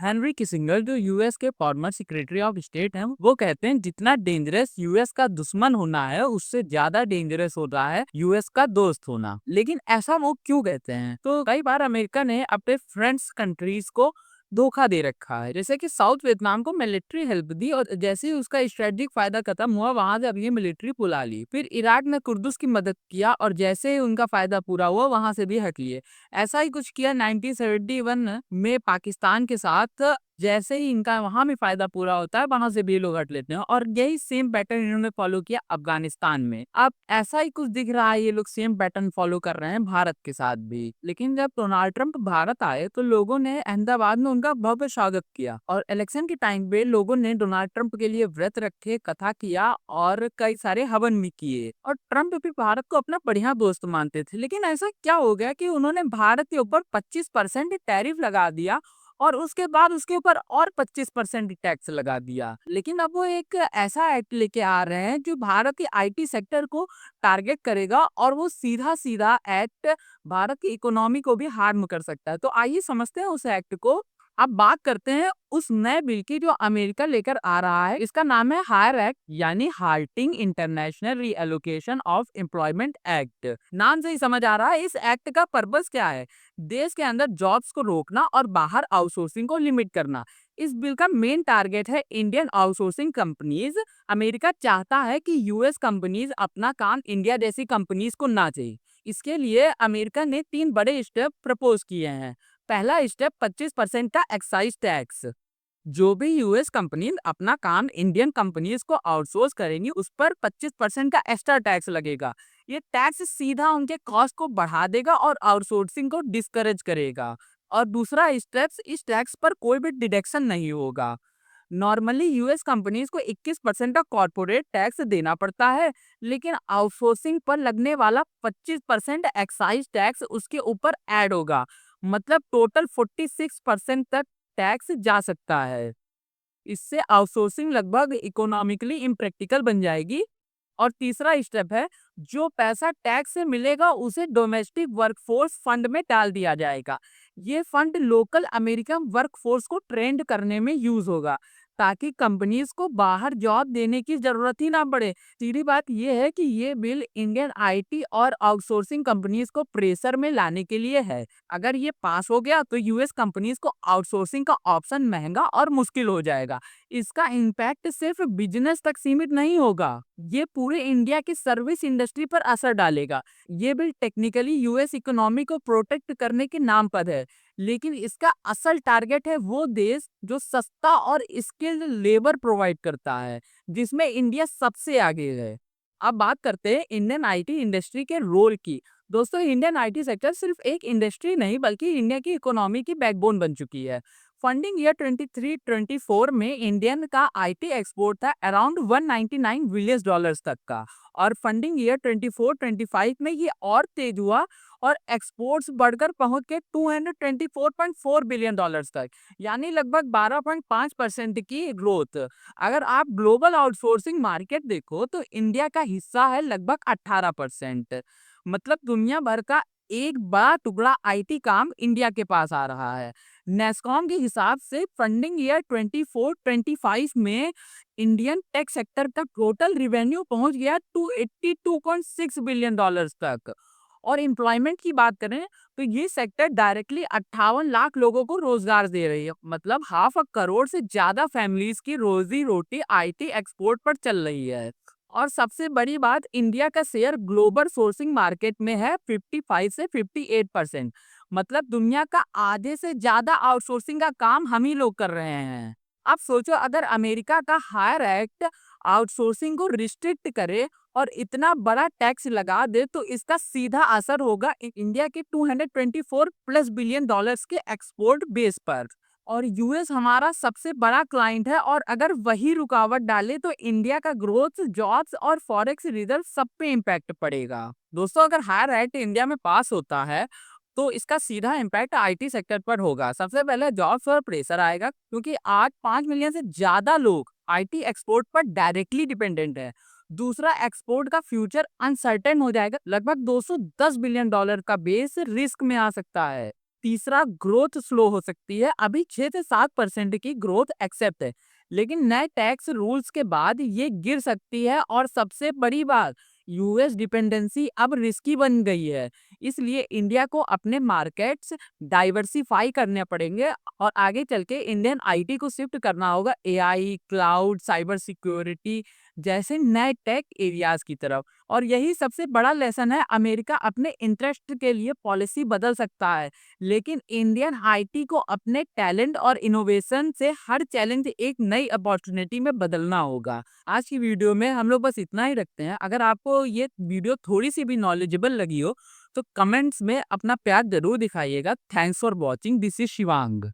Henry Kissinger जो US के former secretary of state हैं, वो कहते हैं जितना डेंजरस यूएस का दुश्मन होना है उससे ज्यादा डेंजरस हो रहा है यूएस का दोस्त होना। लेकिन ऐसा वो क्यों कहते हैं? तो कई बार अमेरिका ने अपने फ्रेंड्स कंट्रीज को धोखा दे रखा है, जैसे कि साउथ वियतनाम को मिलिट्री हेल्प दी और जैसे ही उसका स्ट्रेटेजिक फायदा खत्म हुआ वहां से अपनी मिलिट्री बुला ली। फिर इराक ने कुर्दुस की मदद किया और जैसे ही उनका फायदा पूरा हुआ वहां से भी हट लिए। ऐसा ही कुछ किया 1971 में पाकिस्तान के साथ, जैसे ही इनका वहां भी फायदा पूरा होता है वहां से भी लोग हट लेते हैं और यही सेम पैटर्न इन्होंने फॉलो किया अफगानिस्तान में। अब ऐसा ही कुछ दिख रहा है, ये लोग सेम पैटर्न फॉलो कर रहे हैं भारत के साथ भी। लेकिन जब डोनाल्ड ट्रंप भारत आए तो लोगों ने अहमदाबाद में उनका भव्य स्वागत किया और इलेक्शन के टाइम पे लोगों ने डोनाल्ड ट्रंप के लिए व्रत रखे, कथा किया और कई सारे हवन भी किए। और ट्रंप भी भारत को अपना बढ़िया दोस्त मानते थे, लेकिन ऐसा क्या हो गया कि उन्होंने भारत के ऊपर 25% टैरिफ लगा दिया और उसके बाद उसके ऊपर और 25% टैक्स लगा दिया। लेकिन अब वो एक ऐसा एक्ट लेके आ रहे हैं जो भारत के आईटी सेक्टर को टारगेट करेगा और वो सीधा सीधा एक्ट भारत की इकोनॉमी को भी हार्म कर सकता है। तो आइए समझते हैं उस एक्ट को। अब बात करते हैं उस नए बिल की जो अमेरिका लेकर आ रहा है। इसका नाम है हायर एक्ट यानी halting international relocation of employment act. नाम से ही समझ आ रहा है इस एक्ट का पर्पस क्या है। देश के अंदर जॉब्स को रोकना और बाहर आउटसोर्सिंग को लिमिट करना। इस बिल का मेन टारगेट है इंडियन आउटसोर्सिंग कंपनीज। अमेरिका चाहता है कि यूएस कंपनीज अपना काम इंडिया जैसी कंपनीज को ना चाहिए। इसके लिए अमेरिका ने 3 बड़े स्टेप प्रपोज किए हैं। पहला स्टेप 25% का एक्साइज टैक्स। जो भी यूएस कंपनी अपना काम इंडियन कंपनीज को आउटसोर्स करेंगी उस पर 25% का एक्स्ट्रा टैक्स लगेगा। ये टैक्स सीधा उनके कॉस्ट को बढ़ा देगा और आउटसोर्सिंग को डिस्करेज करेगा। और दूसरा स्टेप, इस टैक्स पर कोई भी डिडक्शन नहीं होगा। नॉर्मली यूएस कंपनीज को 21% का कॉर्पोरेट टैक्स देना पड़ता है, लेकिन आउटसोर्सिंग पर लगने वाला 25% एक्साइज टैक्स उसके ऊपर ऐड होगा। मतलब टोटल 46% तक टैक्स जा सकता है। इससे आउटसोर्सिंग लगभग इकोनॉमिकली इम्प्रैक्टिकल बन जाएगी। और तीसरा स्टेप है, जो पैसा टैक्स से मिलेगा उसे डोमेस्टिक वर्कफोर्स फंड में डाल दिया जाएगा। ये फंड लोकल अमेरिकन वर्कफोर्स को ट्रेंड करने में यूज होगा ताकि कंपनीज को बाहर जॉब देने की जरूरत ही ना पड़े। सीधी बात यह है कि ये बिल इंडियन आईटी और आउटसोर्सिंग कंपनीज को प्रेशर में लाने के लिए है। अगर ये पास हो गया तो यूएस कंपनीज को आउटसोर्सिंग का ऑप्शन महंगा और मुश्किल हो जाएगा। इसका इम्पैक्ट सिर्फ बिजनेस तक सीमित नहीं होगा, ये पूरे इंडिया की सर्विस इंडस्ट्री पर असर डालेगा। ये बिल टेक्निकली यूएस इकोनॉमी को प्रोटेक्ट करने के नाम पर है, लेकिन इसका असल टारगेट है वो देश जो सस्ता और स्किल्ड लेबर प्रोवाइड करता है, जिसमें इंडिया सबसे आगे है। अब बात करते हैं इंडियन आईटी इंडस्ट्री के रोल की। दोस्तों, इंडियन आईटी सेक्टर सिर्फ एक इंडस्ट्री नहीं बल्कि इंडिया की इकोनॉमी की बैकबोन बन चुकी है। फंडिंग ईयर 23-24 में इंडियन का आईटी एक्सपोर्ट था अराउंड 199 बिलियन डॉलर्स तक का। और फंडिंग ईयर 24-25 में ये और तेज हुआ और एक्सपोर्ट्स बढ़कर पहुंच के 224.4 बिलियन डॉलर्स तक, यानी लगभग 12.5% की ग्रोथ। अगर आप ग्लोबल आउटसोर्सिंग मार्केट देखो तो इंडिया का हिस्सा है लगभग 18%। मतलब दुनिया भर का एक बड़ा टुकड़ा आईटी काम इंडिया के पास आ रहा है। नेस्कॉम के हिसाब से फंडिंग ईयर 24-25 में इंडियन टेक सेक्टर का टोटल रिवेन्यू पहुंच गया 282.6 बिलियन डॉलर्स तक। और एम्प्लॉयमेंट की बात करें तो ये सेक्टर डायरेक्टली 58 लाख लोगों को रोजगार दे रही है। मतलब 500 करोड़ से ज्यादा फैमिलीज की रोजी रोटी आईटी एक्सपोर्ट पर चल रही है। और सबसे बड़ी बात, इंडिया का शेयर ग्लोबल सोर्सिंग मार्केट में है 55 से 58%। मतलब दुनिया का आधे से ज्यादा आउटसोर्सिंग का काम हम ही लोग कर रहे हैं। अब सोचो, अगर अमेरिका का हायर एक्ट आउटसोर्सिंग को रिस्ट्रिक्ट करे और इतना बड़ा टैक्स लगा दे तो इसका सीधा असर होगा इंडिया के 224 प्लस बिलियन डॉलर्स के एक्सपोर्ट बेस पर। और यूएस हमारा सबसे बड़ा क्लाइंट है और अगर वही रुकावट डाले तो इंडिया का ग्रोथ, जॉब्स और फॉरेक्स रिजर्व सब पे इम्पैक्ट पड़ेगा। दोस्तों, अगर हायर एक्ट इंडिया में पास होता है तो इसका सीधा इम्पैक्ट आईटी सेक्टर पर होगा। सबसे पहले जॉब्स पर प्रेशर आएगा क्योंकि आज 5 मिलियन से ज्यादा लोग आईटी एक्सपोर्ट पर डायरेक्टली डिपेंडेंट है। दूसरा, एक्सपोर्ट का फ्यूचर अनसर्टेन हो जाएगा, लगभग 210 बिलियन डॉलर का बेस रिस्क में आ सकता है। तीसरा ग्रोथ स्लो हो सकती है। अभी 6 से 7% की ग्रोथ एक्सेप्ट है, लेकिन नए टैक्स रूल्स के बाद ये गिर सकती है। और सबसे बड़ी बात, यूएस डिपेंडेंसी अब रिस्की बन गई है, इसलिए इंडिया को अपने मार्केट्स डाइवर्सिफाई करने पड़ेंगे और आगे चल के इंडियन आईटी को शिफ्ट करना होगा एआई, क्लाउड, साइबर सिक्योरिटी जैसे नए टेक एरियाज की तरफ। और यही सबसे बड़ा लेसन है, अमेरिका अपने इंटरेस्ट के लिए पॉलिसी बदल सकता है, लेकिन इंडियन आईटी को अपने टैलेंट और इनोवेशन से हर चैलेंज एक नई अपॉर्चुनिटी में बदलना होगा। आज की वीडियो में हम लोग बस इतना ही रखते हैं। अगर आपको ये वीडियो थोड़ी सी भी नॉलेजेबल लगी हो तो कमेंट्स में अपना प्यार जरूर दिखाइएगा। Thanks for watching, this is Shivang.